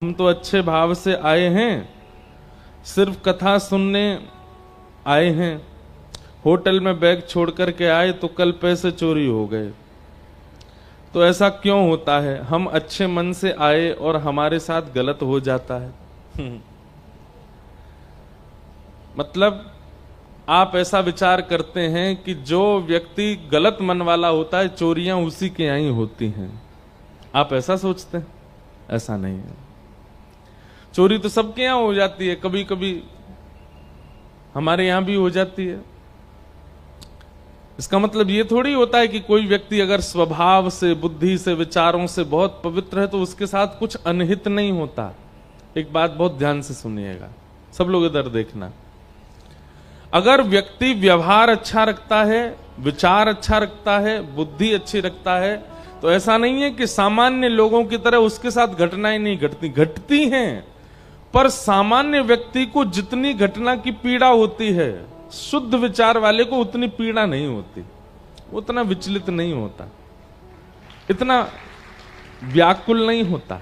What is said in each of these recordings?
हम तो अच्छे भाव से आए हैं, सिर्फ कथा सुनने आए हैं। होटल में बैग छोड़ कर के आए तो कल पैसे चोरी हो गए। तो ऐसा क्यों होता है? हम अच्छे मन से आए और हमारे साथ गलत हो जाता है। मतलब आप ऐसा विचार करते हैं कि जो व्यक्ति गलत मन वाला होता है चोरियां उसी के यहां ही होती हैं। आप ऐसा सोचते हैं? ऐसा नहीं है। चोरी तो सबके यहां हो जाती है, कभी कभी हमारे यहां भी हो जाती है। इसका मतलब ये थोड़ी होता है कि कोई व्यक्ति अगर स्वभाव से, बुद्धि से, विचारों से बहुत पवित्र है तो उसके साथ कुछ अनहित नहीं होता। एक बात बहुत ध्यान से सुनिएगा, सब लोग इधर देखना। अगर व्यक्ति व्यवहार अच्छा रखता है, विचार अच्छा रखता है, बुद्धि अच्छी रखता है, तो ऐसा नहीं है कि सामान्य लोगों की तरह उसके साथ घटनाएं नहीं घटती हैं। पर सामान्य व्यक्ति को जितनी घटना की पीड़ा होती है, शुद्ध विचार वाले को उतनी पीड़ा नहीं होती, उतना विचलित नहीं होता, इतना व्याकुल नहीं होता।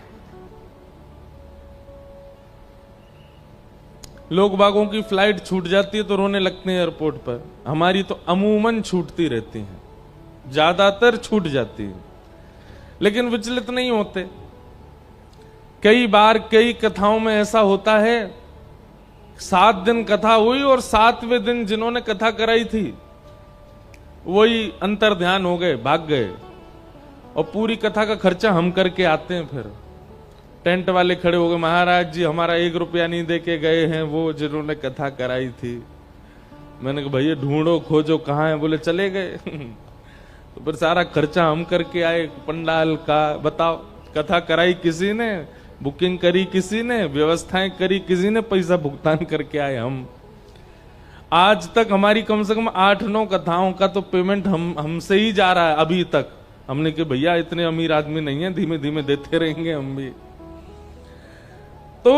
लोग बागों की फ्लाइट छूट जाती है तो रोने लगते हैं एयरपोर्ट पर। हमारी तो अमूमन छूटती रहती हैं, ज्यादातर छूट जाती है, लेकिन विचलित नहीं होते। कई बार कई कथाओं में ऐसा होता है, 7 दिन कथा हुई और 7वें दिन जिन्होंने कथा कराई थी वही अंतर ध्यान हो गए, भाग गए, और पूरी कथा का खर्चा हम करके आते हैं। फिर टेंट वाले खड़े हो गए, महाराज जी हमारा 1 रुपया नहीं दे के गए हैं वो जिन्होंने कथा कराई थी। मैंने कहा भैया ढूंढो खोजो कहाँ है, बोले चले गए। तो फिर सारा खर्चा हम करके आए पंडाल का। बताओ, कथा कराई किसी ने, बुकिंग करी किसी ने, व्यवस्थाएं करी किसी ने, पैसा भुगतान करके आए हम। आज तक हमारी कम से कम 8-9 कथाओं का तो पेमेंट हमसे ही जा रहा है अभी तक। हमने कहा भैया इतने अमीर आदमी नहीं है, धीमे धीमे देते रहेंगे हम भी। तो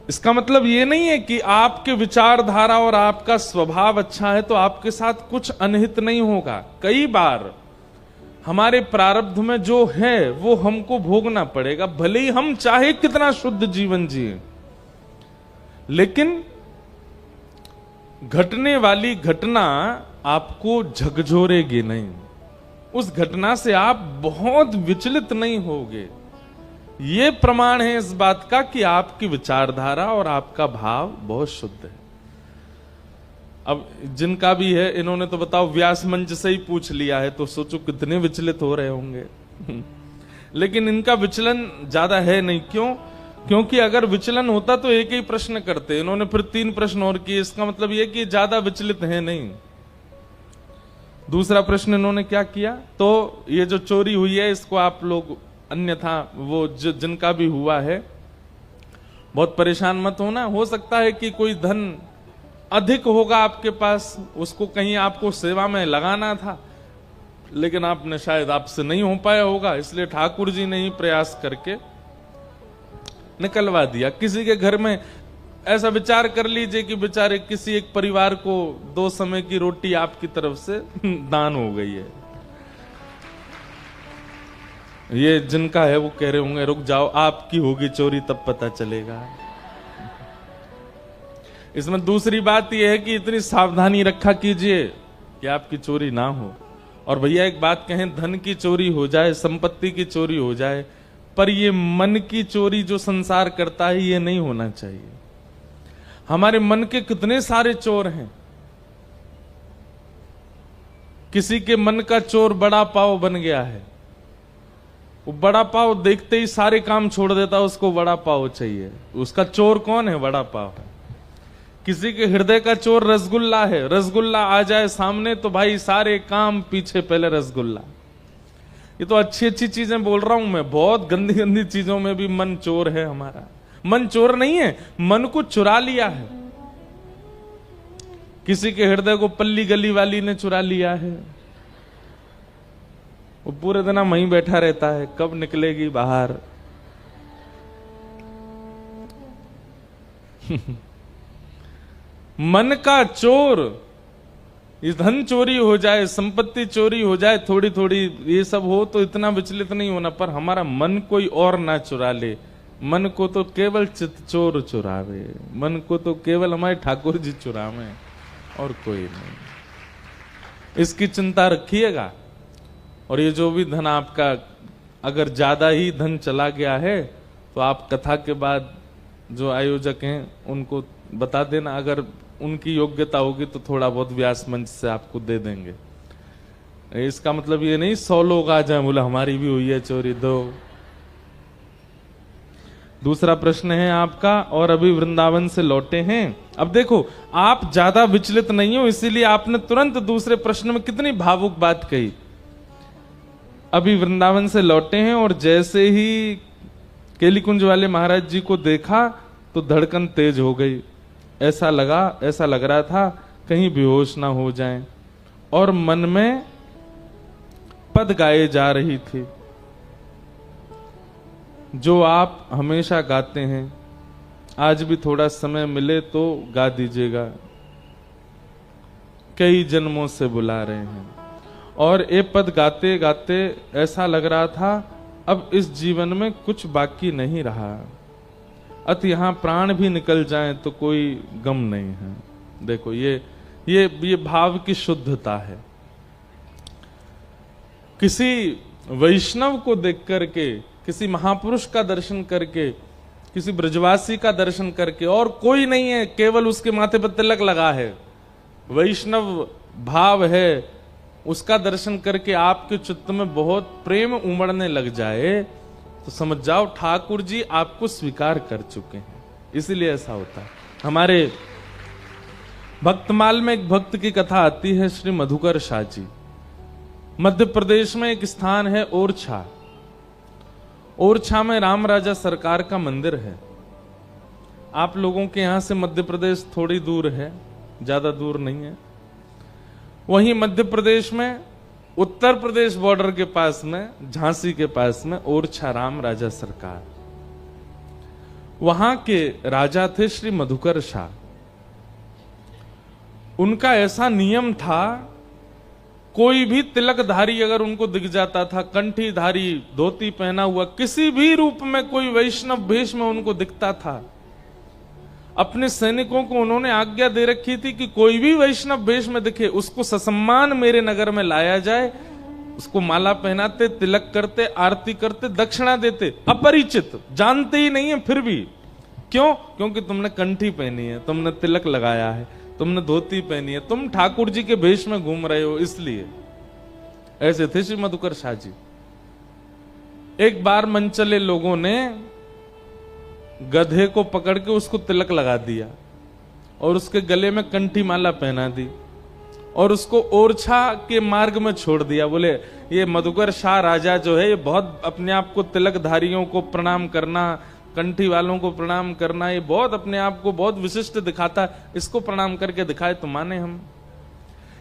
इसका मतलब ये नहीं है कि आपके विचारधारा और आपका स्वभाव अच्छा है तो आपके साथ कुछ अनहित नहीं होगा। कई बार हमारे प्रारब्ध में जो है वो हमको भोगना पड़ेगा, भले ही हम चाहे कितना शुद्ध जीवन जिए। लेकिन घटने वाली घटना आपको झकझोरेगी नहीं, उस घटना से आप बहुत विचलित नहीं होगे। ये प्रमाण है इस बात का कि आपकी विचारधारा और आपका भाव बहुत शुद्ध है। अब जिनका भी है, इन्होंने तो बताओ व्यास मंच से ही पूछ लिया है, तो सोचो कितने विचलित हो रहे होंगे। लेकिन इनका विचलन ज्यादा है नहीं। क्यों? क्योंकि अगर विचलन होता तो एक ही प्रश्न करते, इन्होंने फिर 3 प्रश्न और किए। इसका मतलब यह कि ज्यादा विचलित है नहीं। दूसरा प्रश्न इन्होंने क्या किया, तो ये जो चोरी हुई है इसको आप लोग, अन्यथा वो जिनका भी हुआ है बहुत परेशान मत होना। हो सकता है कि कोई धन अधिक होगा आपके पास, उसको कहीं आपको सेवा में लगाना था, लेकिन आपने शायद आपसे नहीं हो पाया होगा, इसलिए ठाकुर जी ने ही प्रयास करके निकलवा दिया। किसी के घर में ऐसा विचार कर लीजिए कि बेचारे किसी एक परिवार को 2 समय की रोटी आपकी तरफ से दान हो गई है। ये जिनका है वो कह रहे होंगे रुक जाओ, आपकी होगी चोरी तब पता चलेगा। इसमें दूसरी बात यह है कि इतनी सावधानी रखा कीजिए कि आपकी चोरी ना हो। और भैया एक बात कहें, धन की चोरी हो जाए, संपत्ति की चोरी हो जाए, पर ये मन की चोरी जो संसार करता है ये नहीं होना चाहिए। हमारे मन के कितने सारे चोर हैं। किसी के मन का चोर बड़ा पाव बन गया है, वो बड़ा पाव देखते ही सारे काम छोड़ देता, उसको बड़ा पाव चाहिए। उसका चोर कौन है? बड़ा पाव है। किसी के हृदय का चोर रसगुल्ला है, रसगुल्ला आ जाए सामने तो भाई सारे काम पीछे, पहले रसगुल्ला। ये तो अच्छी अच्छी चीजें बोल रहा हूं मैं, बहुत गंदी गंदी चीजों में भी मन चोर है हमारा। मन चोर नहीं है, मन को चुरा लिया है। किसी के हृदय को पल्ली गली वाली ने चुरा लिया है, वो पूरे दिन वहीं बैठा रहता है, कब निकलेगी बाहर। मन का चोर, ये धन चोरी हो जाए, संपत्ति चोरी हो जाए, थोड़ी थोड़ी ये सब हो तो इतना विचलित नहीं होना, पर हमारा मन कोई और ना चुरा ले, मन को तो केवल चित चोर चुरावे, मन को तो केवल हमारे ठाकुर जी चुरावे, और कोई नहीं। इसकी चिंता रखिएगा। और ये जो भी धन आपका अगर ज्यादा ही धन चला गया है तो आप कथा के बाद जो आयोजक हैं उनको बता देना, अगर उनकी योग्यता होगी तो थोड़ा बहुत व्यास मंच से आपको दे देंगे। इसका मतलब ये नहीं 100 लोग आ जाए बोला हमारी भी हुई है चोरी, दो। दूसरा प्रश्न है आपका, और अभी वृंदावन से लौटे हैं। अब देखो आप ज्यादा विचलित नहीं हो, इसीलिए आपने तुरंत दूसरे प्रश्न में कितनी भावुक बात कही। अभी वृंदावन से लौटे हैं और जैसे ही केलीकुंज वाले महाराज जी को देखा तो धड़कन तेज हो गई। ऐसा लग रहा था कहीं बेहोश ना हो जाएं, और मन में पद गाए जा रही थी जो आप हमेशा गाते हैं। आज भी थोड़ा समय मिले तो गा दीजिएगा। कई जन्मों से बुला रहे हैं, और ये पद गाते गाते ऐसा लग रहा था अब इस जीवन में कुछ बाकी नहीं रहा, अत यहां प्राण भी निकल जाए तो कोई गम नहीं है। देखो ये भाव की शुद्धता है। किसी वैष्णव को देख करके, किसी महापुरुष का दर्शन करके, किसी ब्रजवासी का दर्शन करके, और कोई नहीं है, केवल उसके माथे पर तिलक लगा है, वैष्णव भाव है, उसका दर्शन करके आपके चित्त में बहुत प्रेम उमड़ने लग जाए तो समझ जाओ ठाकुर जी आपको स्वीकार कर चुके हैं। इसीलिए ऐसा होता है। हमारे भक्तमाल में एक भक्त की कथा आती है, श्री मधुकर शाह जी। मध्य प्रदेश में एक स्थान है ओरछा। ओरछा में राम राजा सरकार का मंदिर है। आप लोगों के यहां से मध्य प्रदेश थोड़ी दूर है, ज्यादा दूर नहीं है। वहीं मध्य प्रदेश में उत्तर प्रदेश बॉर्डर के पास में, झांसी के पास में ओरछा राम राजा सरकार, वहां के राजा थे श्री मधुकर शाह। उनका ऐसा नियम था, कोई भी तिलकधारी अगर उनको दिख जाता था, कंठीधारी, धोती पहना हुआ, किसी भी रूप में कोई वैष्णव भेष में उनको दिखता था, अपने सैनिकों को उन्होंने आज्ञा दे रखी थी कि कोई भी वैष्णव भेष में दिखे उसको ससम्मान मेरे नगर में लाया जाए। उसको माला पहनाते, तिलक करते, आरती करते, दक्षिणा देते। अपरिचित, जानते ही नहीं है, फिर भी क्यों? क्योंकि तुमने कंठी पहनी है, तुमने तिलक लगाया है, तुमने धोती पहनी है, तुम ठाकुर जी के भेष में घूम रहे हो, इसलिए। ऐसे थे श्री मधुकर शाह जी। एक बार मनचले लोगों ने गधे को पकड़ के उसको तिलक लगा दिया और उसके गले में कंठी माला पहना दी और उसको ओरछा के मार्ग में छोड़ दिया। बोले ये मधुकर शाह राजा जो है, ये बहुत अपने आप को तिलकधारियों को प्रणाम करना, कंठी वालों को प्रणाम करना, ये बहुत अपने आप को बहुत विशिष्ट दिखाता है, इसको प्रणाम करके दिखाए तो माने हम।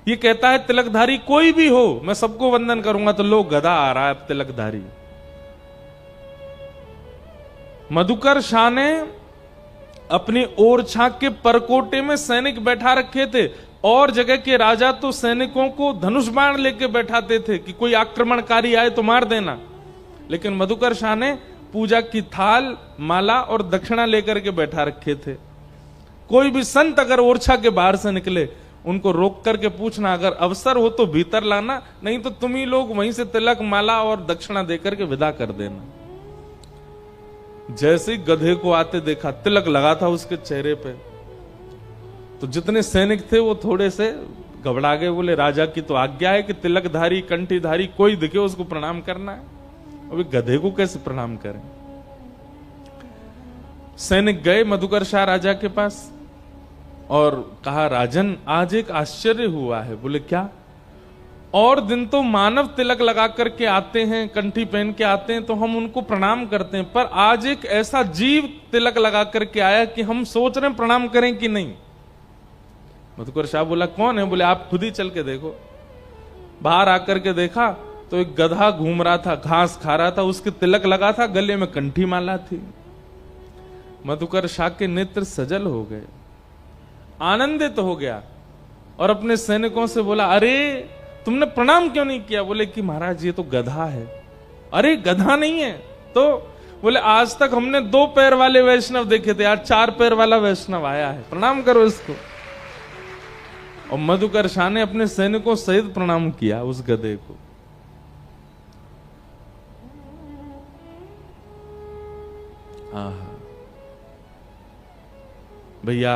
ये कहता है तिलकधारी कोई भी हो मैं सबको वंदन करूंगा, तो लोग गधा आ रहा है तिलकधारी। मधुकर शाह ने अपनी ओरछा के परकोटे में सैनिक बैठा रखे थे, और जगह के राजा तो सैनिकों को धनुष बाण लेके बैठाते थे कि कोई आक्रमणकारी आए तो मार देना। लेकिन मधुकर शाह ने पूजा की थाल, माला और दक्षिणा लेकर के बैठा रखे थे। कोई भी संत अगर ओरछा के बाहर से निकले, उनको रोक करके पूछना, अगर अवसर हो तो भीतर लाना, नहीं तो तुम ही लोग वहीं से तिलक, माला और दक्षिणा देकर के विदा कर देना। जैसे ही गधे को आते देखा, तिलक लगा था उसके चेहरे पे, तो जितने सैनिक थे वो थोड़े से घबरा गए। बोले राजा की तो आज्ञा है कि तिलकधारी, कंठीधारी कोई दिखे उसको प्रणाम करना है, अभी गधे को कैसे प्रणाम करें। सैनिक गए मधुकर शाह राजा के पास और कहा, राजन आज एक आश्चर्य हुआ है। बोले क्या? और दिन तो मानव तिलक लगा करके आते हैं, कंठी पहन के आते हैं तो हम उनको प्रणाम करते हैं, पर आज एक ऐसा जीव तिलक लगा करके आया कि हम सोच रहे हैं प्रणाम करें कि नहीं। मधुकर शाह बोला कौन है? बोले आप खुद ही चल के देखो। बाहर आकर के देखा तो एक गधा घूम रहा था, घास खा रहा था, उसके तिलक लगा था, गले में कंठी माला थी। मधुकर शाह के नेत्र सजल हो गए, आनंदित हो गया और अपने सैनिकों से बोला, अरे तुमने प्रणाम क्यों नहीं किया? बोले कि महाराज ये तो गधा है। अरे गधा नहीं है तो? बोले आज तक हमने 2 पैर वाले वैष्णव देखे थे, आज 4 पैर वाला वैष्णव आया है, प्रणाम करो इसको। और मधुकर शाह ने अपने सैनिकों सहित प्रणाम किया उस गधे को। भैया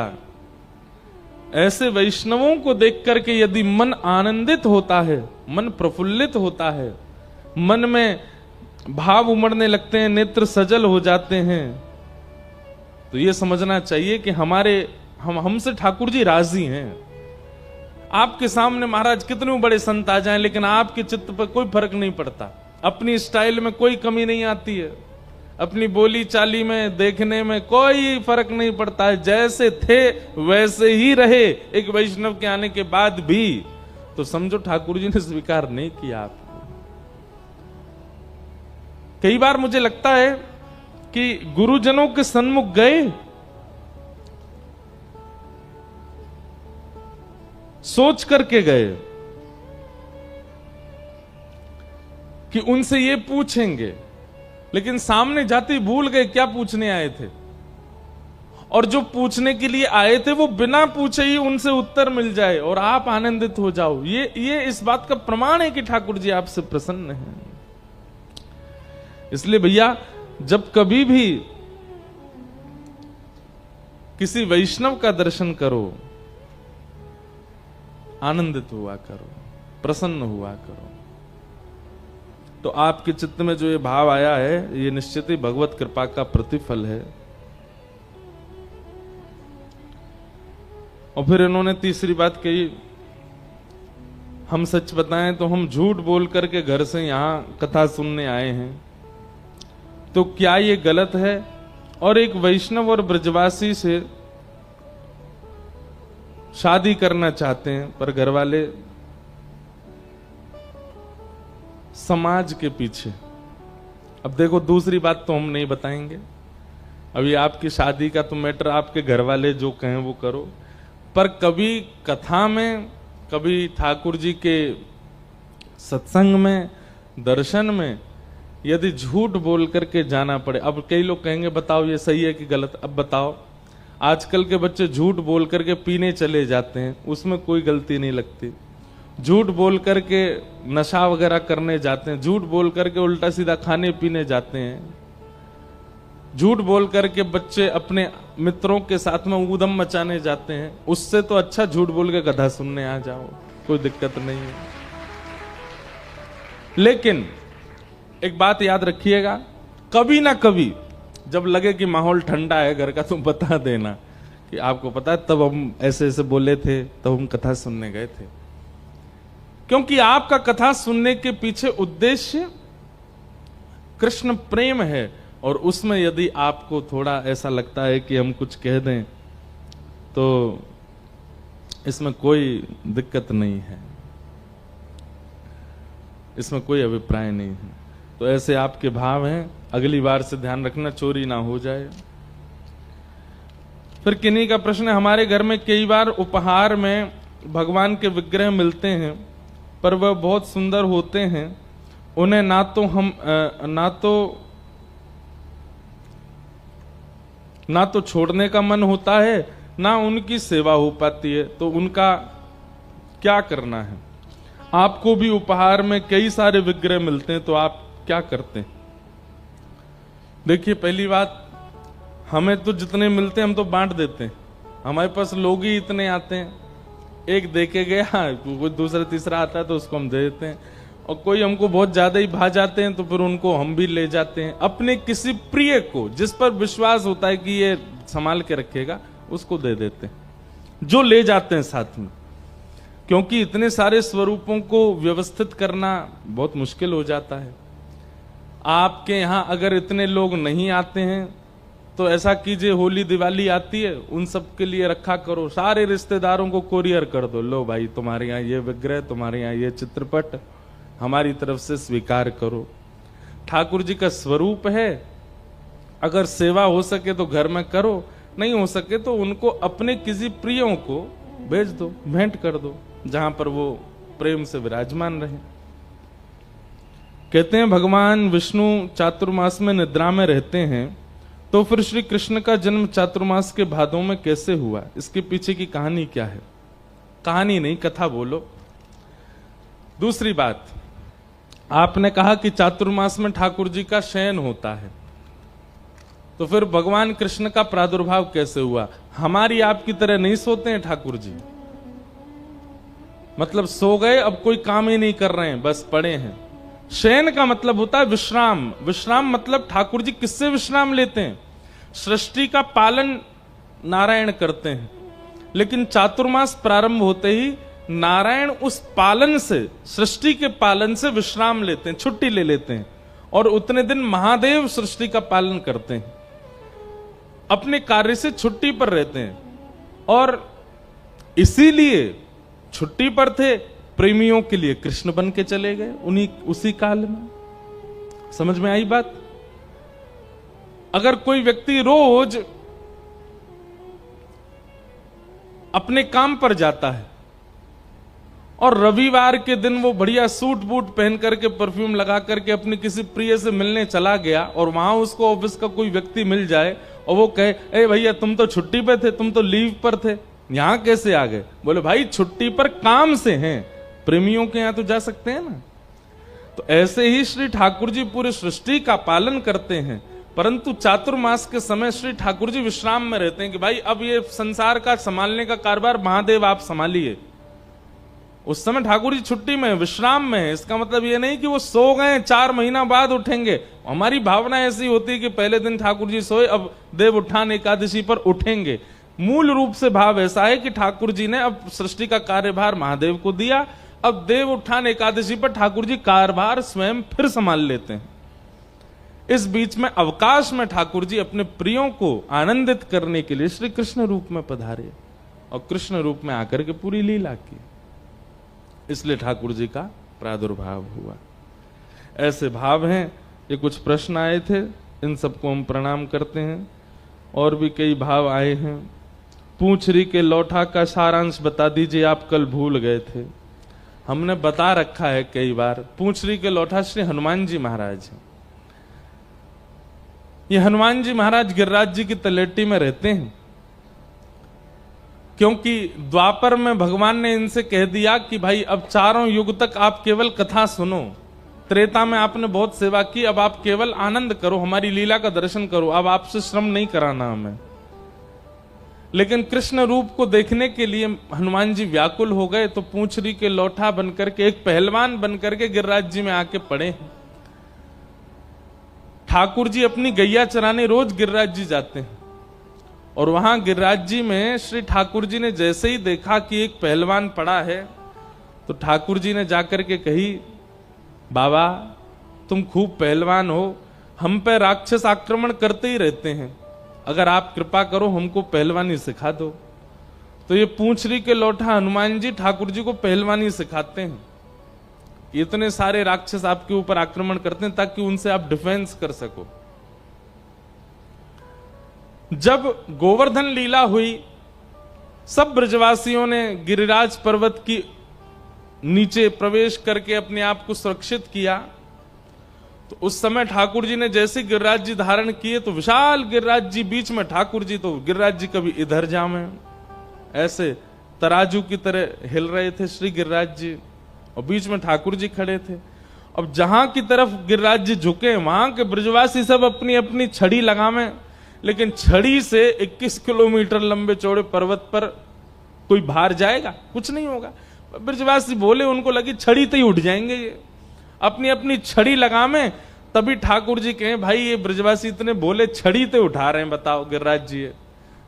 ऐसे वैष्णवों को देख करके यदि मन आनंदित होता है, मन प्रफुल्लित होता है, मन में भाव उमड़ने लगते हैं, नेत्र सजल हो जाते हैं, तो यह समझना चाहिए कि हमसे ठाकुर जी राजी हैं। आपके सामने महाराज कितने बड़े संत आ जाएं, लेकिन आपके चित्त पर कोई फर्क नहीं पड़ता, अपनी स्टाइल में कोई कमी नहीं आती है, अपनी बोली चाली में, देखने में कोई फर्क नहीं पड़ता है, जैसे थे वैसे ही रहे एक वैष्णव के आने के बाद भी, तो समझो ठाकुर जी ने स्वीकार नहीं किया आपको। कई बार मुझे लगता है कि गुरुजनों के सन्मुख गए, सोच करके गए कि उनसे ये पूछेंगे, लेकिन सामने जाते ही भूल गए क्या पूछने आए थे, और जो पूछने के लिए आए थे वो बिना पूछे ही उनसे उत्तर मिल जाए और आप आनंदित हो जाओ। ये इस बात का प्रमाण है कि ठाकुर जी आपसे प्रसन्न हैं। इसलिए भैया जब कभी भी किसी वैष्णव का दर्शन करो, आनंदित हुआ करो, प्रसन्न हुआ करो। तो आपके चित्त में जो ये भाव आया है, ये निश्चित ही भगवत कृपा का प्रतिफल है। और फिर इन्होंने तीसरी बात कही, हम सच बताएं तो हम झूठ बोल करके घर से यहां कथा सुनने आए हैं, तो क्या ये गलत है? और एक वैष्णव और ब्रजवासी से शादी करना चाहते हैं, पर घर वाले समाज के पीछे। अब देखो दूसरी बात तो हम नहीं बताएंगे, अभी आपकी शादी का तो मैटर आपके घर वाले जो कहें वो करो, पर कभी कथा में, कभी ठाकुर जी के सत्संग में, दर्शन में यदि झूठ बोल करके जाना पड़े। अब कई लोग कहेंगे बताओ ये सही है कि गलत। अब बताओ, आजकल के बच्चे झूठ बोल करके पीने चले जाते हैं, उसमें कोई गलती नहीं लगती। झूठ बोल करके नशा वगैरह करने जाते हैं, झूठ बोल करके उल्टा सीधा खाने पीने जाते हैं, झूठ बोल करके बच्चे अपने मित्रों के साथ में ऊधम मचाने जाते हैं। उससे तो अच्छा झूठ बोल के कथा सुनने आ जाओ, कोई दिक्कत नहीं है। लेकिन एक बात याद रखिएगा, कभी ना कभी जब लगे कि माहौल ठंडा है घर का, तो बता देना कि आपको पता है तब हम ऐसे ऐसे बोले थे, तब हम कथा सुनने गए थे। क्योंकि आपका कथा सुनने के पीछे उद्देश्य कृष्ण प्रेम है, और उसमें यदि आपको थोड़ा ऐसा लगता है कि हम कुछ कह दें, तो इसमें कोई दिक्कत नहीं है, इसमें कोई अभिप्राय नहीं है। तो ऐसे आपके भाव हैं, अगली बार से ध्यान रखना चोरी ना हो जाए। फिर किन्हीं का प्रश्न है, हमारे घर में कई बार उपहार में भगवान के विग्रह मिलते हैं, पर वह बहुत सुंदर होते हैं, उन्हें ना तो छोड़ने का मन होता है, ना उनकी सेवा हो पाती है, तो उनका क्या करना है? आपको भी उपहार में कई सारे विग्रह मिलते हैं, तो आप क्या करते हैं? देखिए, पहली बात, हमें तो जितने मिलते हैं हम तो बांट देते हैं। हमारे पास लोग ही इतने आते हैं, एक देके गया, कोई दूसरा तीसरा आता है तो उसको हम दे देते हैं, और कोई हमको बहुत ज्यादा ही भा जाते हैं तो फिर उनको हम भी ले जाते हैं। अपने किसी प्रिय को, जिस पर विश्वास होता है कि ये संभाल के रखेगा, उसको दे देते हैं, जो ले जाते हैं साथ में। क्योंकि इतने सारे स्वरूपों को व्यवस्थित करना बहुत मुश्किल हो जाता है। आपके यहां अगर इतने लोग नहीं आते हैं तो ऐसा कीजिए, होली दिवाली आती है, उन सब के लिए रखा करो, सारे रिश्तेदारों को कोरियर कर दो, लो भाई तुम्हारे यहाँ ये विग्रह, तुम्हारे यहाँ ये चित्रपट, हमारी तरफ से स्वीकार करो। ठाकुर जी का स्वरूप है, अगर सेवा हो सके तो घर में करो, नहीं हो सके तो उनको अपने किसी प्रियों को भेज दो, भेंट कर दो, जहां पर वो प्रेम से विराजमान रहे। कहते हैं भगवान विष्णु चातुर्मास में निद्रा में रहते हैं, तो फिर श्री कृष्ण का जन्म चातुर्मास के भादों में कैसे हुआ? इसके पीछे की कहानी क्या है? कहानी नहीं, कथा बोलो। दूसरी बात, आपने कहा कि चातुर्मास में ठाकुर जी का शयन होता है, तो फिर भगवान कृष्ण का प्रादुर्भाव कैसे हुआ? हमारी आपकी तरह नहीं सोते हैं ठाकुर जी, मतलब सो गए, अब कोई काम ही नहीं कर रहे हैं, बस पड़े हैं। शयन का मतलब होता है विश्राम। विश्राम मतलब ठाकुर जी किससे विश्राम लेते हैं? सृष्टि का पालन नारायण करते हैं, लेकिन चातुर्मास प्रारंभ होते ही नारायण उस पालन से, सृष्टि के पालन से विश्राम लेते हैं, छुट्टी ले लेते हैं, और उतने दिन महादेव सृष्टि का पालन करते हैं, अपने कार्य से छुट्टी पर रहते हैं। और इसीलिए छुट्टी पर थे, प्रेमियों के लिए कृष्ण बन के चले गए उसी काल में। समझ में आई बात? अगर कोई व्यक्ति रोज अपने काम पर जाता है और रविवार के दिन वो बढ़िया सूट बूट पहन करके, परफ्यूम लगा करके अपनी किसी प्रिय से मिलने चला गया, और वहां उसको ऑफिस का कोई व्यक्ति मिल जाए और वो कहे, ए भैया तुम तो छुट्टी पे थे, तुम तो लीव पर थे, यहां कैसे आ गए? बोले भाई छुट्टी पर काम से हैं, प्रेमियों के यहां तो जा सकते हैं ना। तो ऐसे ही श्री ठाकुर जी पूरी सृष्टि का पालन करते हैं, परंतु चातुर्मास के समय श्री ठाकुर जी विश्राम में रहते हैं कि भाई अब ये संसार का संभालने का कारभार महादेव आप संभालिए। उस समय ठाकुर जी छुट्टी में, विश्राम में है। इसका मतलब ये नहीं कि वो सो गए 4 महीना बाद उठेंगे। हमारी भावना ऐसी होती है कि पहले दिन ठाकुर जी सोए, अब देव उत्थान एकादशी पर उठेंगे। मूल रूप से भाव ऐसा है कि ठाकुर जी ने अब सृष्टि का कार्यभार महादेव को दिया, अब देव उत्थान एकादशी पर ठाकुर जी कार्यभार स्वयं फिर संभाल लेते हैं। इस बीच में अवकाश में ठाकुर जी अपने प्रियों को आनंदित करने के लिए श्री कृष्ण रूप में पधारे और कृष्ण रूप में आकर के पूरी लीला की, इसलिए ठाकुर जी का प्रादुर्भाव हुआ। ऐसे भाव हैं। ये कुछ प्रश्न आए थे, इन सबको हम प्रणाम करते हैं। और भी कई भाव आए हैं। पूंछरी के लौठा का सारांश बता दीजिए, आप कल भूल गए थे। हमने बता रखा है कई बार। पूंछरी के लौठा श्री हनुमान जी महाराज हैं। ये हनुमान जी महाराज गिरिराज जी की तलेटी में रहते हैं, क्योंकि द्वापर में भगवान ने इनसे कह दिया कि भाई अब 4 युग तक आप केवल कथा सुनो। त्रेता में आपने बहुत सेवा की, अब आप केवल आनंद करो, हमारी लीला का दर्शन करो, अब आपसे श्रम नहीं कराना हमें। लेकिन कृष्ण रूप को देखने के लिए हनुमान जी व्याकुल हो गए, तो पूंछरी के लौठा बनकर के, एक पहलवान बनकर के गिरिराज जी में आके पड़े। ठाकुर जी अपनी गैया चराने रोज गिरिराज जी जाते हैं, और वहां गिरिराज जी में श्री ठाकुर जी ने जैसे ही देखा कि एक पहलवान पड़ा है, तो ठाकुर जी ने जाकर के कही, बाबा तुम खूब पहलवान हो, हम पे राक्षस आक्रमण करते ही रहते हैं, अगर आप कृपा करो हमको पहलवानी सिखा दो। तो ये पूंछरी के लौठा हनुमान जी ठाकुर जी को पहलवानी सिखाते हैं। इतने सारे राक्षस आपके ऊपर आक्रमण करते हैं ताकि उनसे आप डिफेंस कर सको। जब गोवर्धन लीला हुई, सब ब्रजवासियों ने गिरिराज पर्वत की नीचे प्रवेश करके अपने आप को सुरक्षित किया, तो उस समय ठाकुर जी ने जैसे गिरिराज जी धारण किए, तो विशाल गिरिराज जी बीच में, ठाकुर जी तो गिरिराज जी कभी इधर जामे, ऐसे तराजू की तरह हिल रहे थे श्री गिरिराज जी, और बीच में ठाकुर जी खड़े थे। अब जहां की तरफ गिरिराज जी झुके, वहां के ब्रजवासी सब अपनी अपनी छड़ी लगावे, लेकिन छड़ी से 21 किलोमीटर लंबे चौड़े पर्वत पर कोई बाहर जाएगा? कुछ नहीं होगा। ब्रजवासी बोले, उनको लगी छड़ी तो ही उठ जाएंगे ये, अपनी अपनी छड़ी लगावे। तभी ठाकुर जी कहे, भाई ये ब्रजवासी इतने बोले, छड़ी तो उठा रहे हैं, बताओ गिरिराज जी है।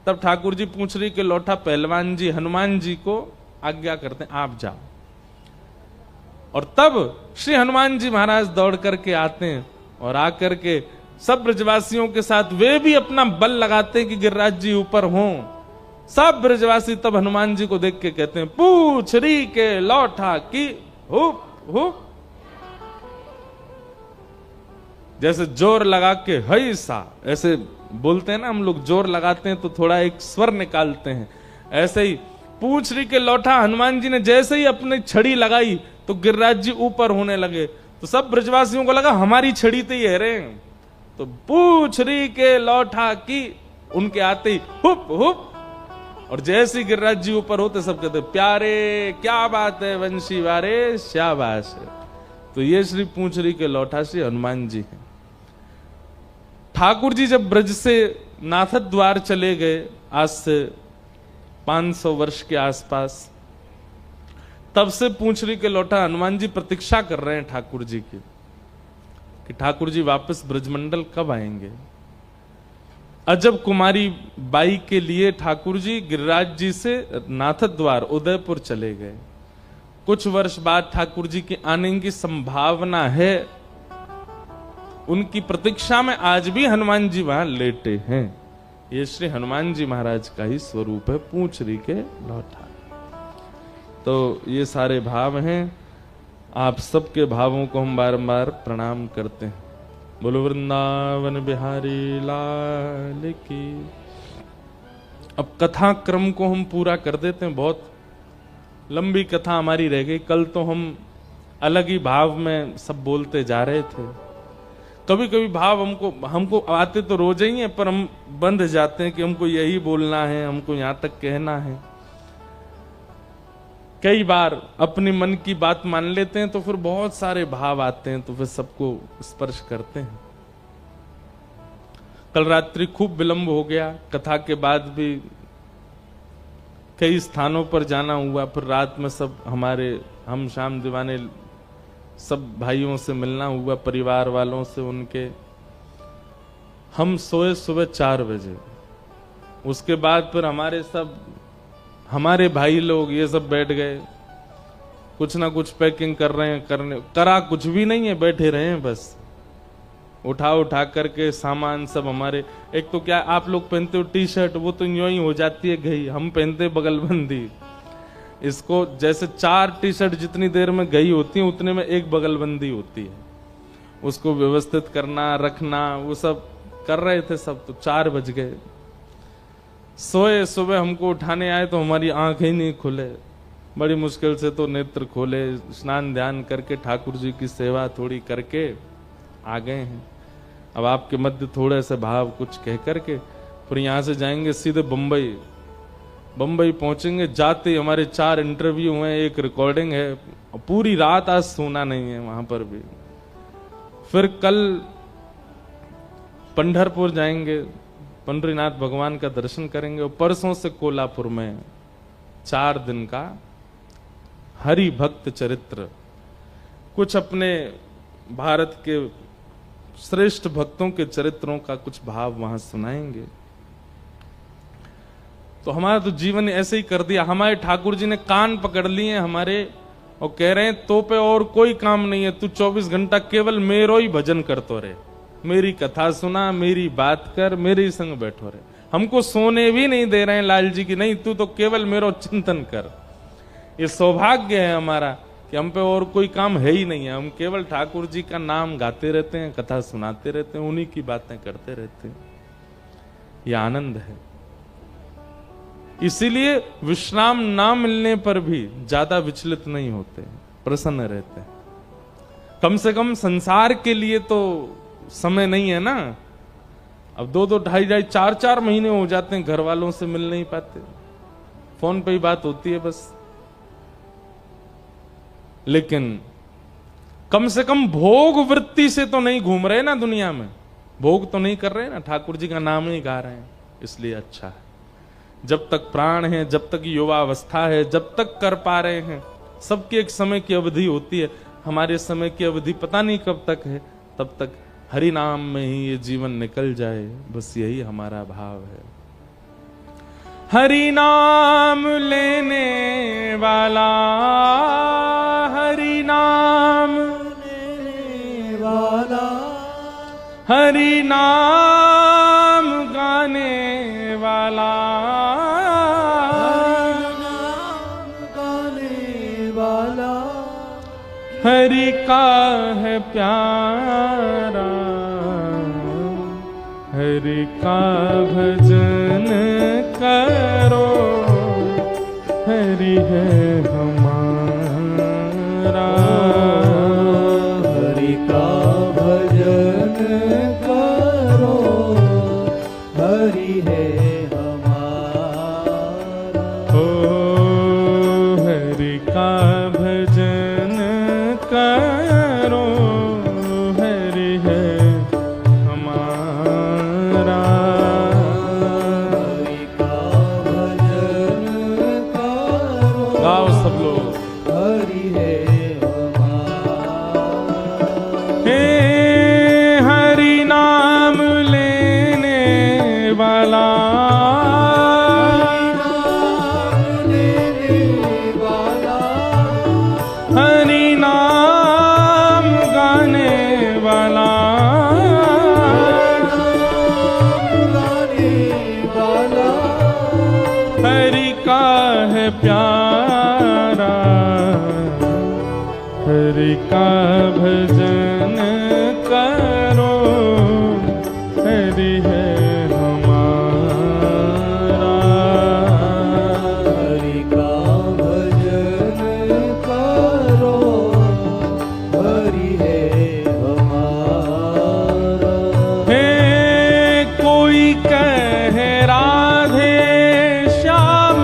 तब ठाकुर जी पूंछरी के लौठा पहलवान जी हनुमान जी को आज्ञा करते हैं, आप जाओ। और तब श्री हनुमान जी महाराज दौड़ करके आते हैं, और आकर के सब ब्रजवासियों के साथ वे भी अपना बल लगाते हैं कि गिरिराज जी ऊपर हों। सब ब्रजवासी तब हनुमान जी को देख के कहते हैं, पूंछरी के लौठा की हुप हुप। जैसे जोर लगा के हई सा, ऐसे बोलते हैं ना हम लोग, जोर लगाते हैं तो थोड़ा एक स्वर निकालते हैं, ऐसे ही पूंछरी के लौठा हनुमान जी ने जैसे ही अपनी छड़ी लगाई तो गिरिराज जी ऊपर होने लगे। तो सब ब्रजवासियों को लगा हमारी छड़ी तो ही है रे, तो पूछरी के लौटा की उनके आते ही हुप हुप, और जैसे ही गिरिराज जी ऊपर होते सब कहते प्यारे क्या बात है वंशी वारे शाबाश है। तो ये श्री पूछरी के लौटा श्री हनुमान जी हैं। ठाकुर जी जब ब्रज से नाथद द्वार चले गए आज से 500 वर्ष के आसपास, तब से पूछरी के लौटा हनुमान जी प्रतीक्षा कर रहे हैं ठाकुर जी की कि ठाकुर जी वापस ब्रजमंडल कब आएंगे। अजब कुमारी बाई के लिए ठाकुर जी गिरिराज जी से नाथद द्वार उदयपुर चले गए। कुछ वर्ष बाद ठाकुर जी के आने की संभावना है। उनकी प्रतीक्षा में आज भी हनुमान जी वहां लेटे हैं। ये श्री हनुमान जी महाराज का ही स्वरूप है, पूछरी के लौटा। तो ये सारे भाव हैं, आप सबके भावों को हम बारंबार प्रणाम करते हैं। बोलो वृंदावन बिहारी लाल की। अब कथा क्रम को हम पूरा कर देते हैं। बहुत लंबी कथा हमारी रह गई। कल तो हम अलग ही भाव में सब बोलते जा रहे थे। कभी कभी भाव हमको आते तो रोज ही है, पर हम बंध जाते हैं कि हमको यही बोलना है, हमको यहां तक कहना है। कई बार अपने मन की बात मान लेते हैं तो फिर बहुत सारे भाव आते हैं, तो फिर सबको स्पर्श करते हैं। कल रात्रि खूब विलंब हो गया, कथा के बाद भी कई स्थानों पर जाना हुआ। फिर रात में सब हमारे हम शाम दीवाने सब भाइयों से मिलना हुआ, परिवार वालों से उनके। हम सोए सुबह 4 बजे। उसके बाद फिर हमारे भाई लोग ये सब बैठ गए, कुछ ना कुछ पैकिंग कर रहे हैं। करा कुछ भी नहीं है, बैठे रहे हैं बस। उठा करके सामान सब हमारे। एक तो क्या आप लोग पहनते हो टी शर्ट, वो तो यूं ही हो जाती है गई। हम पहनते बगलबंदी। इसको जैसे 4 टी शर्ट जितनी देर में गई होती है उतने में एक बगलबंदी होती है। उसको व्यवस्थित करना रखना वो सब कर रहे थे सब। तो 4 बज गए। सोए सुबह हमको उठाने आए तो हमारी आंखें ही नहीं खुले। बड़ी मुश्किल से तो नेत्र खोले, स्नान ध्यान करके ठाकुर जी की सेवा थोड़ी करके आ गए हैं। अब आपके मध्य थोड़े से भाव कुछ कह करके फिर यहां से जाएंगे सीधे बंबई पहुंचेंगे। जाते हमारे 4 इंटरव्यू हैं, 1 रिकॉर्डिंग है। पूरी रात आज सोना नहीं है वहां पर भी। फिर कल पंढरपुर जाएंगे, पंढरीनाथ भगवान का दर्शन करेंगे। और परसों से कोल्हापुर में 4 दिन का हरि भक्त चरित्र, कुछ अपने भारत के श्रेष्ठ भक्तों के चरित्रों का कुछ भाव वहां सुनाएंगे। तो हमारा तो जीवन ऐसे ही कर दिया। हमारे ठाकुर जी ने कान पकड़ लिए हमारे और कह रहे हैं तो पे और कोई काम नहीं है, तू 24 घंटा केवल मेरो ही भजन करतो रहे, मेरी कथा सुना, मेरी बात कर, मेरे ही संग बैठो रहे। हमको सोने भी नहीं दे रहे हैं लाल जी की, नहीं तू तो केवल मेरो चिंतन कर। ये सौभाग्य है हमारा कि हम पे और कोई काम है ही नहीं है। हम केवल ठाकुर जी का नाम गाते रहते हैं, कथा सुनाते रहते हैं, उन्हीं की बातें करते रहते हैं। ये आनंद है। इसीलिए विश्राम ना मिलने पर भी ज्यादा विचलित नहीं होते, प्रसन्न रहते हैं। कम से कम संसार के लिए तो समय नहीं है ना। अब 2-2, 2.5, 4-4 महीने हो जाते हैं, घर वालों से मिल नहीं पाते, फोन पे ही बात होती है बस। लेकिन कम से कम भोग वृत्ति से तो नहीं घूम रहे ना दुनिया में, भोग तो नहीं कर रहे ना, ठाकुर जी का नाम ही गा रहे हैं। इसलिए अच्छा है, जब तक प्राण है, जब तक युवा अवस्था है, जब तक कर पा रहे हैं। सबकी एक समय की अवधि होती है, हमारे समय की अवधि पता नहीं कब तक है। तब तक हरि नाम में ही ये जीवन निकल जाए, बस यही हमारा भाव है। हरि नाम लेने वाला, हरि नाम लेने वाला, हरि नाम गाने वाला, हरि नाम गाने वाला, हरि का है प्यारा, हरि का भजन करो, हरि है हमारा, है हमारा। ओ हरि का भजन करो, हरि है हमारा। हरि का भजन करो, गाओ सब लोग। हरि है हमारा। हे हरि नाम लेने वाला, हरि नाम गाने वाला, हरि का है प्यारा, हरि का भजन करो, हरि है हमारा। हरि का भजन करो, हरि है हमारा। हे कोई कहे राधे श्याम,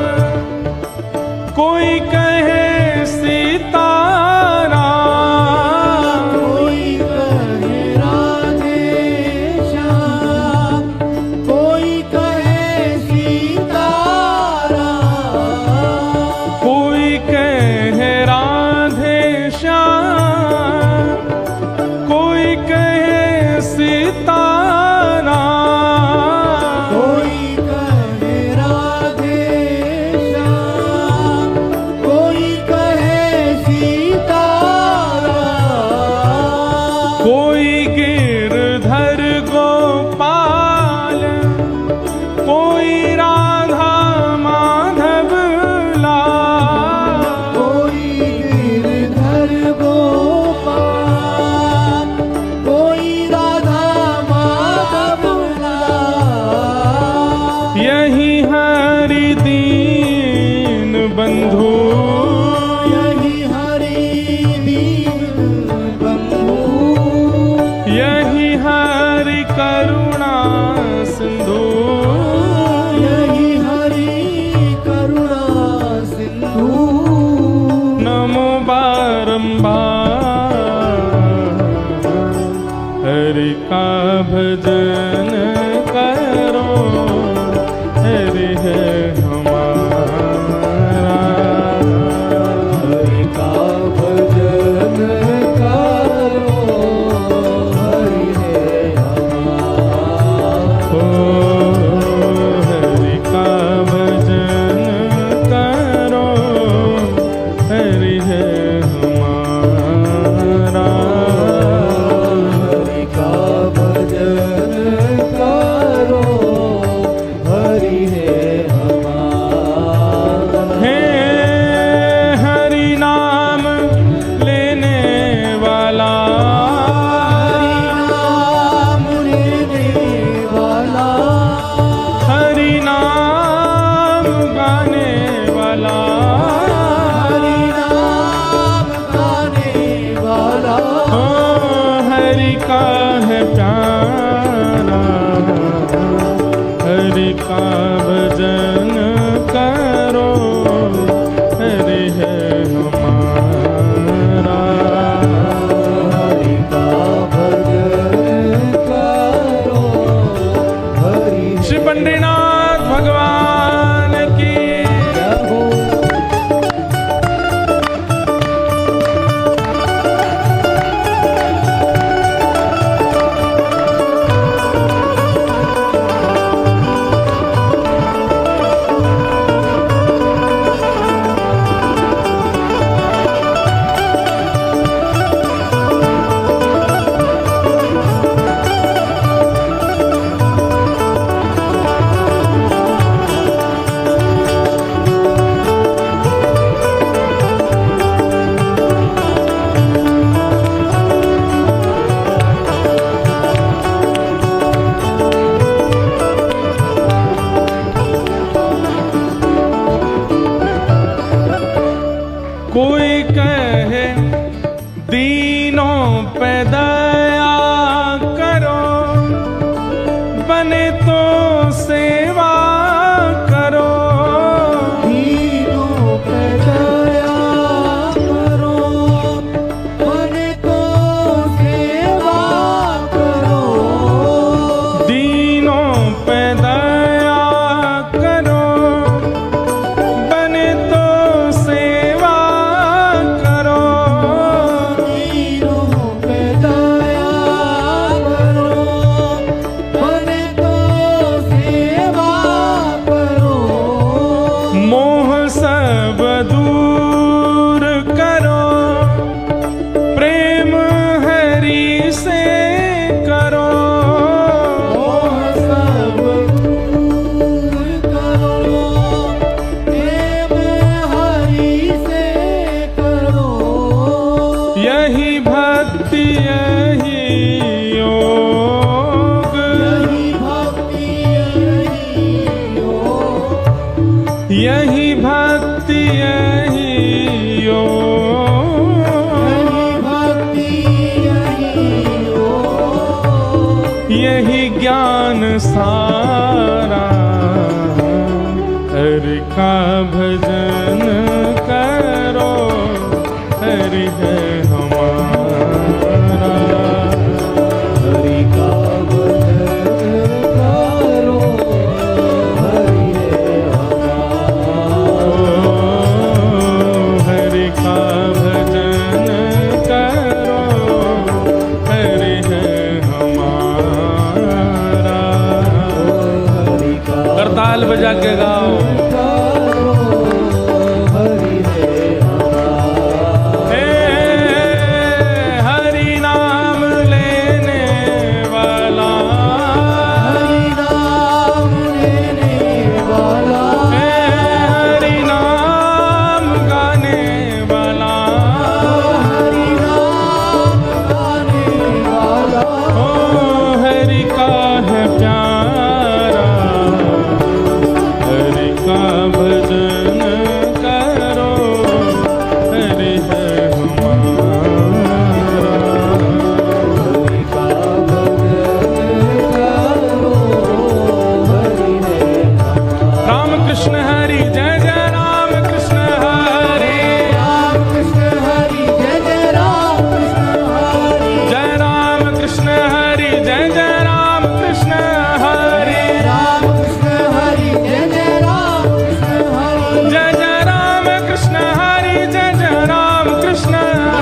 कोई कहे सीताराम, कोई कहे राधे श्याम, कोई कहे सीताराम। कोई कहे राधे श्याम, कोई कहे सीताराम। कोई कहे राधे श्याम, कोई कहे सीताराम। कोई गिरधर गोपाल, कोई राधा माधव लाल। कोई गिरधर गोपाल, कोई राधा माधव लाल। यही हरि दीन बंधु, यही हरि दीन बंधु, यही हरि करुणा सिंधु। यही हरि करुणा सिंधु। नमो बारंबार, हरि का भजन करो, हरि है हमारा। हरि का भजन करो, हरि है हमारा। ओ हरि का भजन करो, हरि है हमारा। हरि का भजन करो, हरि है हमारा। हे हरि नाम लेने वाला, नाम लेने वाला, हरि नाम गाने वाला, हरि नाम गाने वाला। ओ हरि का है प्यारा, हरि का भजन करो, हरि है हमारा। हरि का भजन करो, हरि श्री पंडरीनाथ भगवान की जय हो। यही भक्ति यही योग, भक्ति यही योग, यही ज्ञान सारा। हरि का भजन करो, हरि है हमारा। हरि का भजन करो, हरि है हमारा। हरि का भजन करो, हरि है हमारा। हरि का करताल बजा के गाओ। करो, हरि है हमारा। हे हरि नाम लेने वाला, हरि नाम लेने वाला, हे हरि नाम गाने वाला, हरि नाम गाने वाला। ओ हरि का है प्यारा। हरि का भजन करो, हरि है हमारा। हरि का भजन करो, हरि है हमारा। राम कृष्ण हरि जय जय राम कृष्ण हरि, राम कृष्ण हरि जय जय राम कृष्ण हरि। जय राम कृष्ण हरि जय जय राम कृष्ण हरि, राम कृष्ण हरि जय जय राम कृष्ण हरि। जय जय राम कृष्ण हरि जय जय राम कृष्ण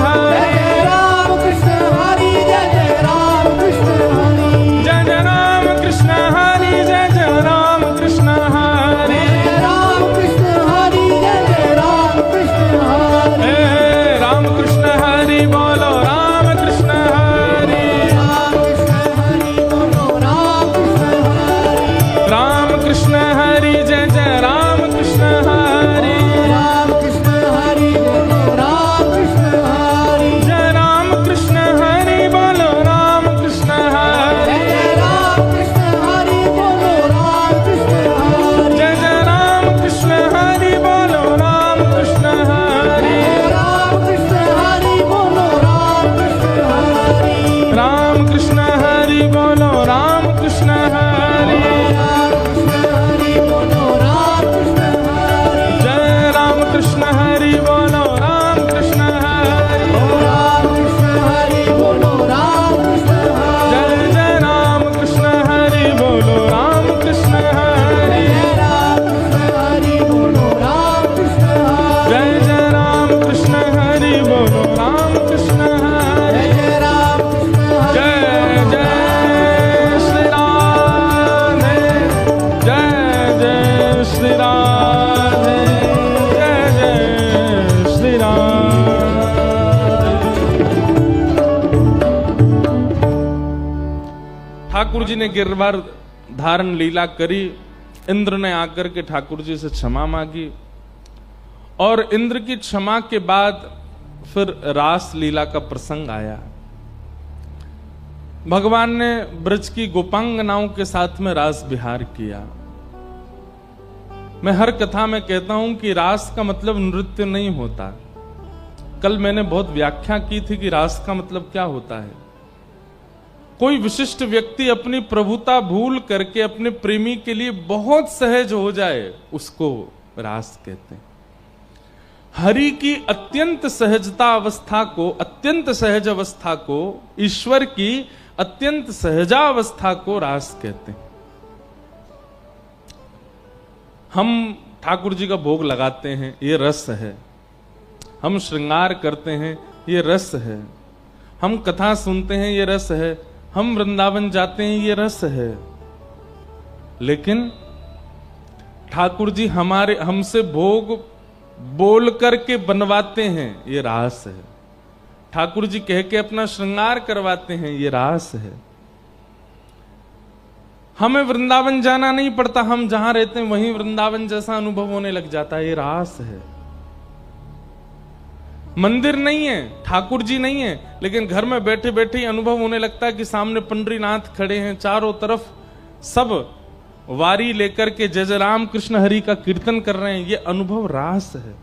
हरि, जय राम कृष्ण हरि जय जय राम कृष्ण हरि। जय जय राम कृष्ण हरि जय जय राम कृष्ण हरि। राम कृष्ण हरि जय जय राम कृष्ण हरि। हे राम कृष्ण हरि बोलो राम कृष्ण हरि, राम कृष्ण हरि बोलो राम कृष्ण हरि। राम कृष्ण हरि जय जय राम कृष्ण हरि, राम कृष्ण हरि बोलो राम कृष्ण हरि। जय राम कृष्ण हरि बोलो राम कृष्ण हरि, जय राम कृष्ण हरि बोलो राम कृष्ण हरि। जय जय राम कृष्ण हरि बोलो राम कृष्ण हरि, राम कृष्ण हरि बोलो राम कृष्ण हरि। राम कृष्ण हरि बोलो राम कृष्ण हरि, राम कृष्ण हरि बोलो राम कृष्ण हरि। जय राम कृष्ण हरि बोलो राम कृष्ण हरि, राम कृष्ण हरि बोलो राम कृष्ण हरि। जय जय राम कृष्ण हरि बोलो राम कृष्ण हरि, राम कृष्ण हरि बोलो राम कृष्ण हरि। जय जय राम कृष्ण हरि बोलो राम कृष्ण हरि, जय राम कृष्ण हरि। जय जय श्री राधे, जय जय श्री राधे, जय जय श्री राधे। ठाकुर जी ने गिरवार धारण लीला करी। इंद्र ने आकर के ठाकुर जी से क्षमा मांगी और इंद्र की क्षमा के बाद फिर रास लीला का प्रसंग आया। भगवान ने ब्रज की गोपांगनाओं के साथ में रास विहार किया। मैं हर कथा में कहता हूं कि रास का मतलब नृत्य नहीं होता। कल मैंने बहुत व्याख्या की थी कि रास का मतलब क्या होता है। कोई विशिष्ट व्यक्ति अपनी प्रभुता भूल करके अपने प्रेमी के लिए बहुत सहज हो जाए, उसको रास कहते हैं। हरि की अत्यंत सहजता अवस्था को, अत्यंत सहज अवस्था को, ईश्वर की अत्यंत सहजावस्था को रास कहते हैं। हम ठाकुर जी का भोग लगाते हैं, ये रस है। हम श्रृंगार करते हैं, ये रस है। हम कथा सुनते हैं, ये रस है। हम वृंदावन जाते हैं, ये रस है। लेकिन ठाकुर जी हमसे भोग बोल करके बनवाते हैं, ये रास है। ठाकुर जी कह के अपना श्रृंगार करवाते हैं, ये रास है। हमें वृंदावन जाना नहीं पड़ता, हम जहां रहते हैं वहीं वृंदावन जैसा अनुभव होने लग जाता है, ये रास है। मंदिर नहीं है, ठाकुर जी नहीं है, लेकिन घर में बैठे बैठे ही अनुभव होने लगता है कि सामने पंडरीनाथ खड़े हैं, चारों तरफ सब वारी लेकर के जय जय राम कृष्ण हरि का कीर्तन कर रहे हैं, ये अनुभव रास है।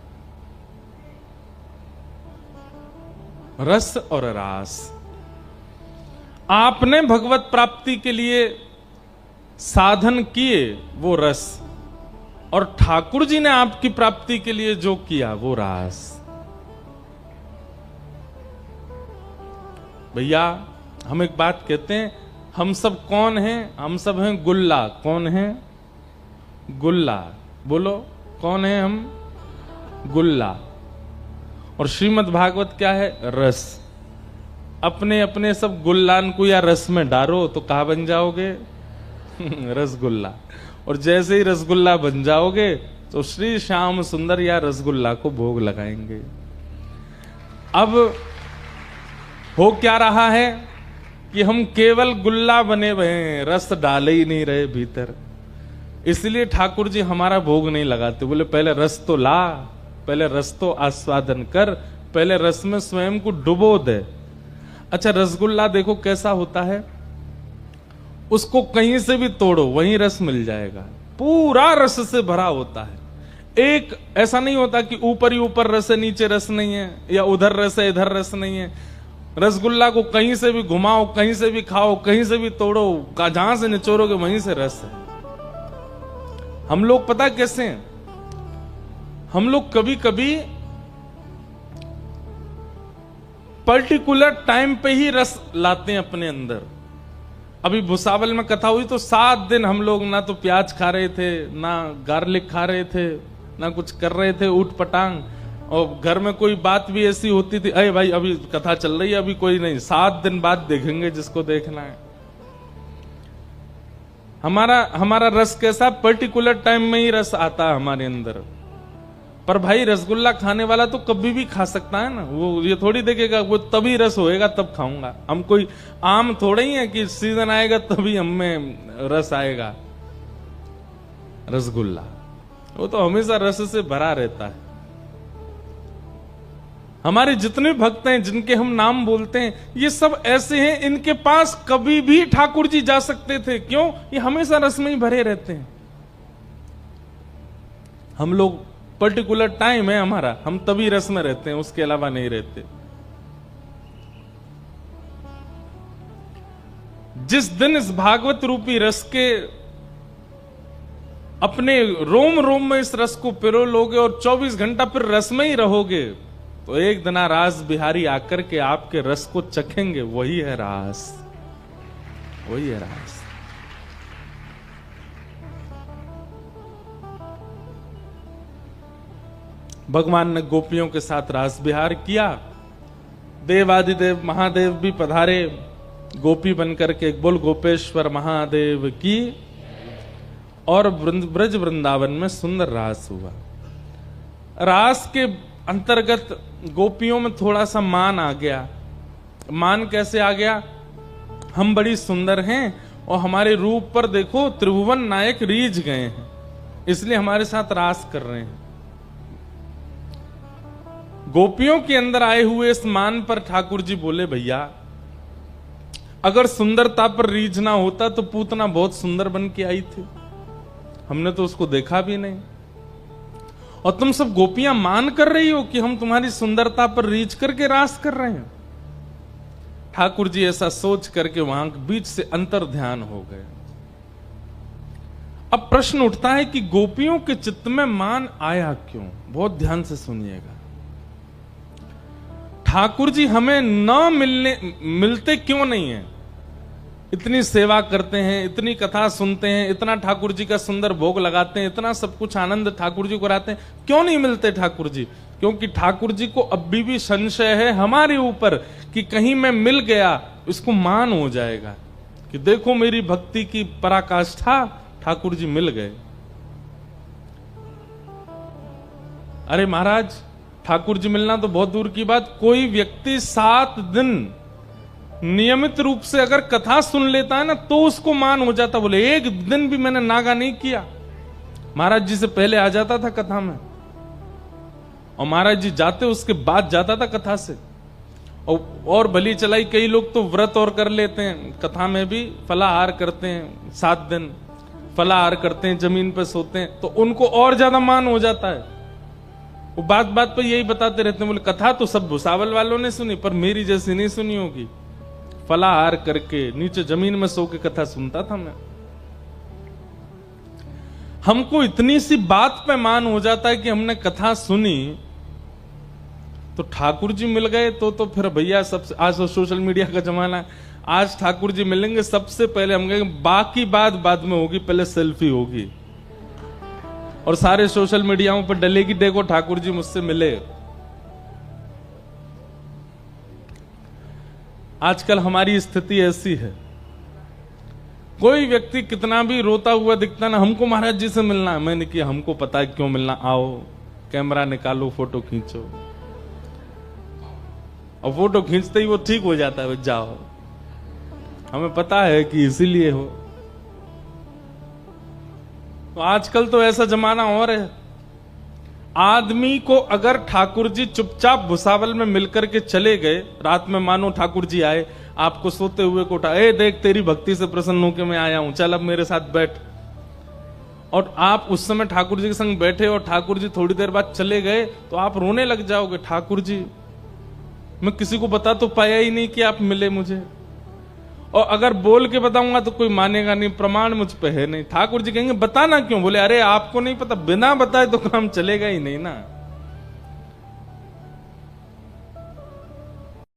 रस और रास। आपने भगवत प्राप्ति के लिए साधन किए वो रस, और ठाकुर जी ने आपकी प्राप्ति के लिए जो किया वो रास। भैया हम एक बात कहते हैं, हम सब कौन हैं? हम सब हैं गुल्ला। कौन है? गुल्ला। बोलो कौन है हम? गुल्ला। और श्रीमद् भागवत क्या है? रस। अपने अपने सब गुल्लान को या रस में डालो तो कहां बन जाओगे? रसगुल्ला। और जैसे ही रसगुल्ला बन जाओगे तो श्री श्याम सुंदर या रसगुल्ला को भोग लगाएंगे। अब हो क्या रहा है कि हम केवल गुल्ला बने हुए हैं, रस डाले ही नहीं रहे भीतर। इसलिए ठाकुर जी हमारा भोग नहीं लगाते। बोले पहले रस तो ला, पहले रस तो आस्वादन कर, पहले रस में स्वयं को डुबो दे। अच्छा, रसगुल्ला देखो कैसा होता है, उसको कहीं से भी तोड़ो वहीं रस मिल जाएगा, पूरा रस से भरा होता है। एक ऐसा नहीं होता कि ऊपर ही ऊपर रस है नीचे रस नहीं है, या उधर रस है इधर रस नहीं है। रसगुल्ला को कहीं से भी घुमाओ, कहीं से भी खाओ, कहीं से भी तोड़ो, जहां से निचोड़ोगे वहीं से रस है। हम लोग पता कैसे हैं? हम लोग कभी कभी पर्टिकुलर टाइम पे ही रस लाते हैं अपने अंदर। अभी भुसावल में कथा हुई तो 7 दिन हम लोग ना तो प्याज खा रहे थे, ना गार्लिक खा रहे थे, ना कुछ कर रहे थे ऊट पटांग। और घर में कोई बात भी ऐसी होती थी, अरे भाई अभी कथा चल रही है, अभी कोई नहीं, 7 दिन बाद देखेंगे जिसको देखना है। हमारा रस कैसा? पर्टिकुलर टाइम में ही रस आता है हमारे अंदर। पर भाई रसगुल्ला खाने वाला तो कभी भी खा सकता है ना, वो ये थोड़ी देखेगा वो तभी रस होएगा तब खाऊंगा। हम कोई आम थोड़े ही है कि सीजन आएगा तभी हम में रस आएगा। रसगुल्ला वो तो हमेशा रस से भरा रहता है। हमारे जितने भक्त हैं जिनके हम नाम बोलते हैं, ये सब ऐसे हैं, इनके पास कभी भी ठाकुर जी जा सकते थे। क्यों? ये हमेशा रस में ही भरे रहते हैं। हम लोग पर्टिकुलर टाइम है हमारा, हम तभी रस में रहते हैं, उसके अलावा नहीं रहते। जिस दिन इस भागवत रूपी रस के अपने रोम रोम में इस रस को पिरो लोगे और 24 घंटा फिर रस में ही रहोगे, तो एक दिन रास बिहारी आकर के आपके रस को चखेंगे। वही है रास, वही है रास। भगवान ने गोपियों के साथ रास विहार किया। देवादिदेव महादेव भी पधारे गोपी बनकर के। बोल गोपेश्वर महादेव की। और ब्रज वृंदावन में सुंदर रास हुआ। रास के अंतर्गत गोपियों में थोड़ा सा मान आ गया। मान कैसे आ गया? हम बड़ी सुंदर हैं और हमारे रूप पर देखो त्रिभुवन नायक रीझ गए हैं, इसलिए हमारे साथ रास कर रहे हैं। गोपियों के अंदर आए हुए इस मान पर ठाकुर जी बोले, भैया अगर सुंदरता पर रीझ ना होता तो पूतना बहुत सुंदर बन के आई थी, हमने तो उसको देखा भी नहीं। और तुम सब गोपियां मान कर रही हो कि हम तुम्हारी सुंदरता पर रीझ करके रास कर रहे हैं। ठाकुर जी ऐसा सोच करके वहां बीच से अंतर ध्यान हो गए। अब प्रश्न उठता है कि गोपियों के चित्त में मान आया क्यों? बहुत ध्यान से सुनिएगा। ठाकुर जी हमें मिलते क्यों नहीं है? इतनी सेवा करते हैं, इतनी कथा सुनते हैं, इतना ठाकुर जी का सुंदर भोग लगाते हैं, इतना सब कुछ आनंद ठाकुर जी को कराते हैं, क्यों नहीं मिलते ठाकुर जी? क्योंकि ठाकुर जी को अभी भी संशय है हमारे ऊपर कि कहीं मैं मिल गया इसको मान हो जाएगा कि देखो मेरी भक्ति की पराकाष्ठा, ठाकुर जी मिल गए। अरे महाराज, ठाकुर जी मिलना तो बहुत दूर की बात, कोई व्यक्ति 7 दिन नियमित रूप से अगर कथा सुन लेता है ना तो उसको मान हो जाता। बोले एक दिन भी मैंने नागा नहीं किया, महाराज जी से पहले आ जाता था कथा में, और महाराज जी जाते उसके बाद जाता था कथा से। और भली चलाई कई लोग तो व्रत और कर लेते हैं, कथा में भी फलाहार करते हैं 7 दिन, फलाहार करते हैं, जमीन पे सोते हैं, तो उनको और ज्यादा मान हो जाता है। वो बात बात पे यही बताते रहते हैं, बोले कथा तो सब भुसावल वालों ने सुनी, पर मेरी जैसी नहीं सुनी होगी। फलाहार करके नीचे जमीन में सो के कथा सुनता था मैं। हमको इतनी सी बात पे मान हो जाता है कि हमने कथा सुनी तो ठाकुर जी मिल गए तो फिर भैया सबसे, आज तो सोशल मीडिया का जमाना है, आज ठाकुर जी मिलेंगे सबसे पहले हम कहेंगे बाकी बात बाद में होगी, पहले सेल्फी होगी। और सारे सोशल मीडियाओं पर डलेगी, देखो ठाकुर जी मुझसे मिले। आजकल हमारी स्थिति ऐसी है, कोई व्यक्ति कितना भी रोता हुआ दिखता ना, हमको महाराज जी से मिलना है। मैंने किया, हमको पता है क्यों मिलना, आओ कैमरा निकालो, फोटो खींचो। और फोटो खींचते ही वो ठीक हो जाता है, जाओ, हमें पता है कि इसीलिए हो। तो आजकल तो ऐसा जमाना और है, आदमी को अगर ठाकुर जी चुपचाप भुसावल में मिलकर के चले गए, रात में मानो ठाकुर जी आए, आपको सोते हुए को उठा, ए देख तेरी भक्ति से प्रसन्न होकर मैं आया हूं, चल अब मेरे साथ बैठ। और आप उस समय ठाकुर जी के संग बैठे और ठाकुर जी थोड़ी देर बाद चले गए, तो आप रोने लग जाओगे, ठाकुर जी मैं किसी को बता तो पाया ही नहीं कि आप मिले मुझे, और अगर बोल के बताऊंगा तो कोई मानेगा नहीं, प्रमाण मुझ पे है नहीं। ठाकुर जी कहेंगे बताना क्यों? बोले अरे आपको नहीं पता, बिना बताए तो काम चलेगा ही नहीं ना।